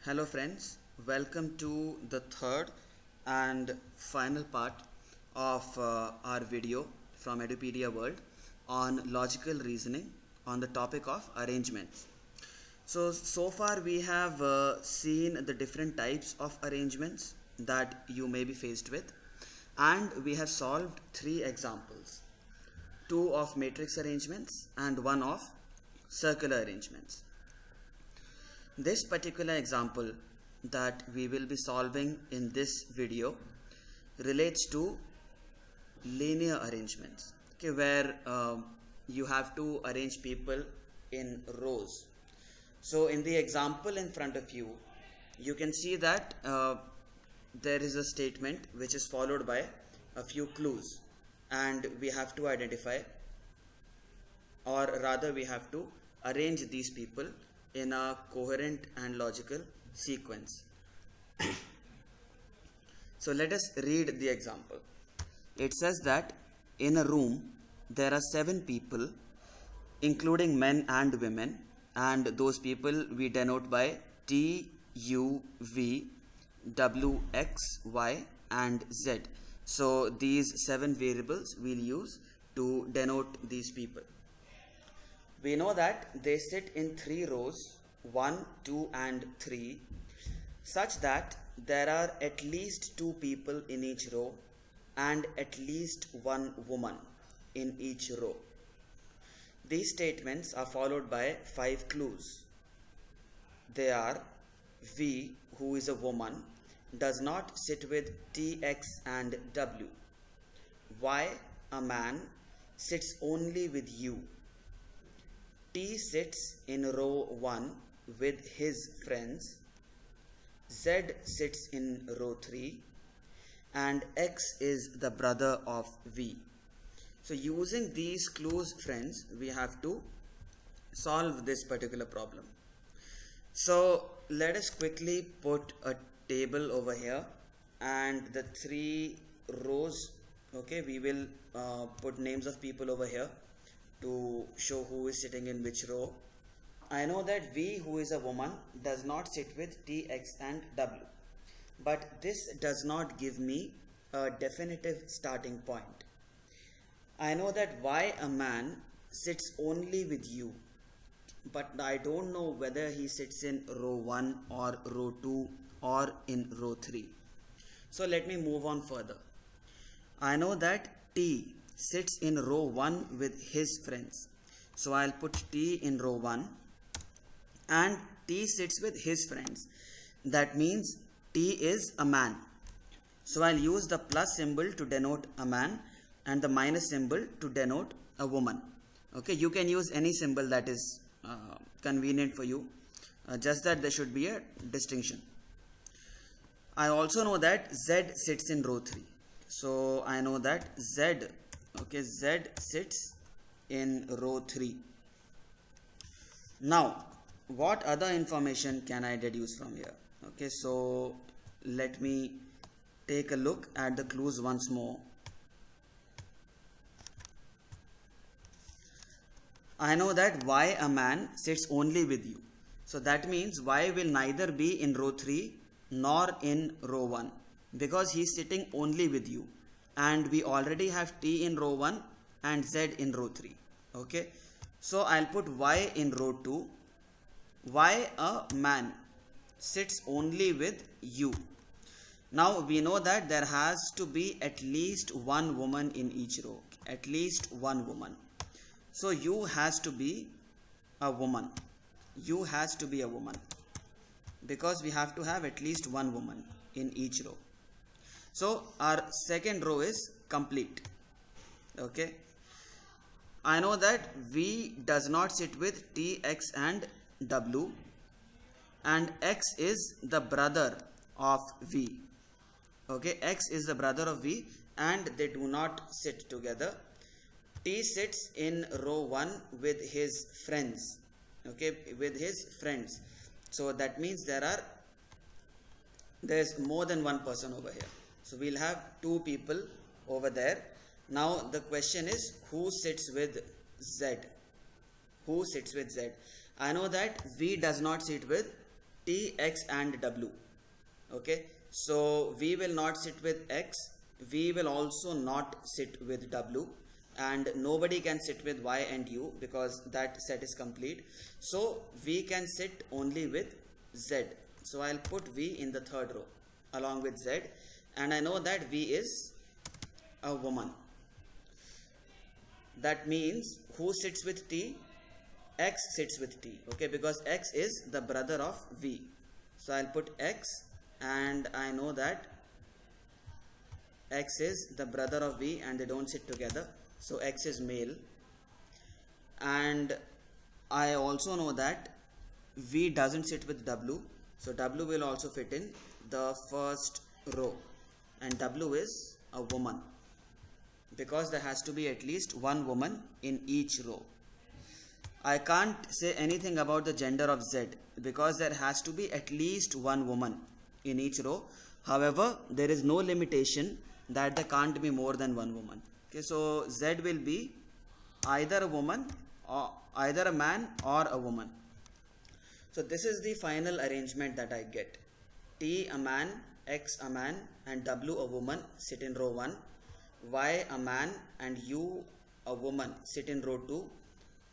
Hello friends, welcome to the third and final part of our video from Edupedia World on logical reasoning on the topic of arrangements. So far we have seen the different types of arrangements that you may be faced with, and we have solved three examples, two of matrix arrangements and one of circular arrangements. This particular example that we will be solving in this video relates to linear arrangements, okay, where you have to arrange people in rows. So in the example in front of you, you can see that there is a statement which is followed by a few clues, and we have to identify, or rather we have to arrange these people in a coherent and logical sequence. So let us read the example. It says that in a room there are 7 people, including men and women, and those people we denote by T, U, V, W, X, Y and Z. So these 7 variables we'll use to denote these people. We know that they sit in 3 rows, 1, 2 and 3, such that there are at least 2 people in each row and at least 1 woman in each row. These statements are followed by 5 clues. They are: V, who is a woman, does not sit with T, X and W. Y, a man, sits only with U. T sits in row 1 with his friends. Z sits in row 3 and X is the brother of V. So using these clues, friends, we have to solve this particular problem. So let us quickly put a table over here, and the 3 rows, okay, we will put names of people over here to show who is sitting in which row. I know that V, who is a woman, does not sit with T, X and W, but this does not give me a definitive starting point. I know that Y, a man, sits only with U, but I don't know whether he sits in row 1 or row 2 or in row 3. So let me move on further. I know that T sits in row 1 with his friends. So I'll put T in row 1 and T sits with his friends. That means T is a man. So I'll use the plus symbol to denote a man and the minus symbol to denote a woman. Okay, you can use any symbol that is convenient for you, just that there should be a distinction. I also know that Z sits in row 3. So I know that Z sits in row 3. Now what other information can I deduce from here? Okay, so let me take a look at the clues once more. I know that Y, a man, sits only with you. So that means Y will neither be in row 3 nor in row 1, because he is sitting only with you, and we already have T in row 1 and Z in row 3. Okay, so I'll put Y in row 2. Y, a man, sits only with U. Now we know that there has to be at least 1 woman in each row, at least 1 woman. So U has to be a woman. U has to be a woman, because we have to have at least 1 woman in each row. So our second row is complete. Okay, I know that V does not sit with T, X and W, and X is the brother of V. Okay, X is the brother of V and they do not sit together. T sits in row 1 with his friends. Okay, with his friends. So that means there's more than 1 person over here. So we'll have 2 people over there. Now the question is, who sits with Z? Who sits with Z? I know that V does not sit with T, X and W. Okay, so we will not sit with X, we will also not sit with W, and nobody can sit with Y and U because that set is complete. So we can sit only with Z. So I'll put V in the third row along with Z, and I know that V is a woman. That means who sits with T? X sits with T, okay, because X is the brother of V. So I'll put X, and I know that X is the brother of V and they don't sit together. So X is male. And I also know that V doesn't sit with W. So W will also fit in the first row. And W is a woman, because there has to be at least one woman in each row. I can't say anything about the gender of Z because there has to be at least one woman in each row. However, there is no limitation that there can't be more than one woman. Okay, so Z will be either a woman or either a man or a woman. So this is the final arrangement that I get. T a man, X a man and W a woman sit in row 1. Y a man and U a woman sit in row 2.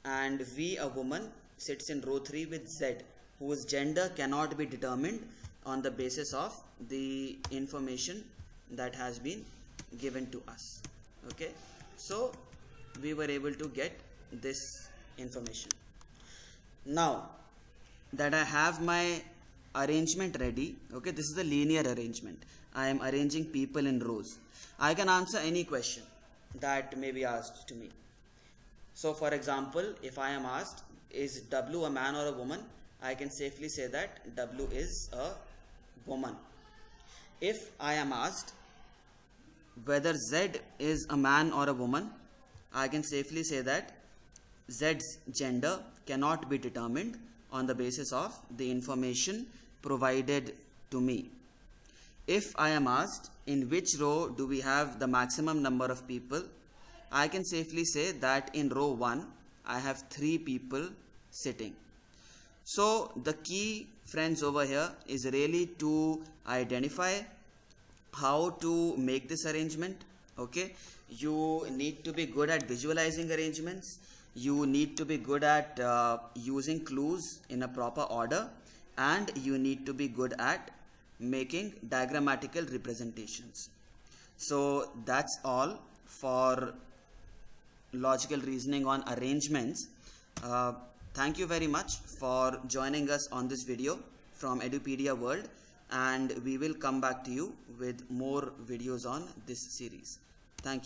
And V a woman sits in row 3 with Z, whose gender cannot be determined on the basis of the information that has been given to us. Okay, so we were able to get this information. Now that I have my arrangement ready, okay, this is the linear arrangement. I am arranging people in rows. I can answer any question that may be asked to me. So for example, if I am asked, is W a man or a woman? I can safely say that W is a woman. If I am asked whether Z is a man or a woman, I can safely say that Z's gender cannot be determined on the basis of the information provided to me. If I am asked in which row do we have the maximum number of people, I can safely say that in row 1 I have 3 people sitting. So the key, friends, over here is really to identify how to make this arrangement. Okay, you need to be good at visualizing arrangements. You need to be good at using clues in a proper order, and you need to be good at making diagrammatical representations. So that's all for logical reasoning on arrangements. Thank you very much for joining us on this video from Edupedia World, and we will come back to you with more videos on this series. Thank you.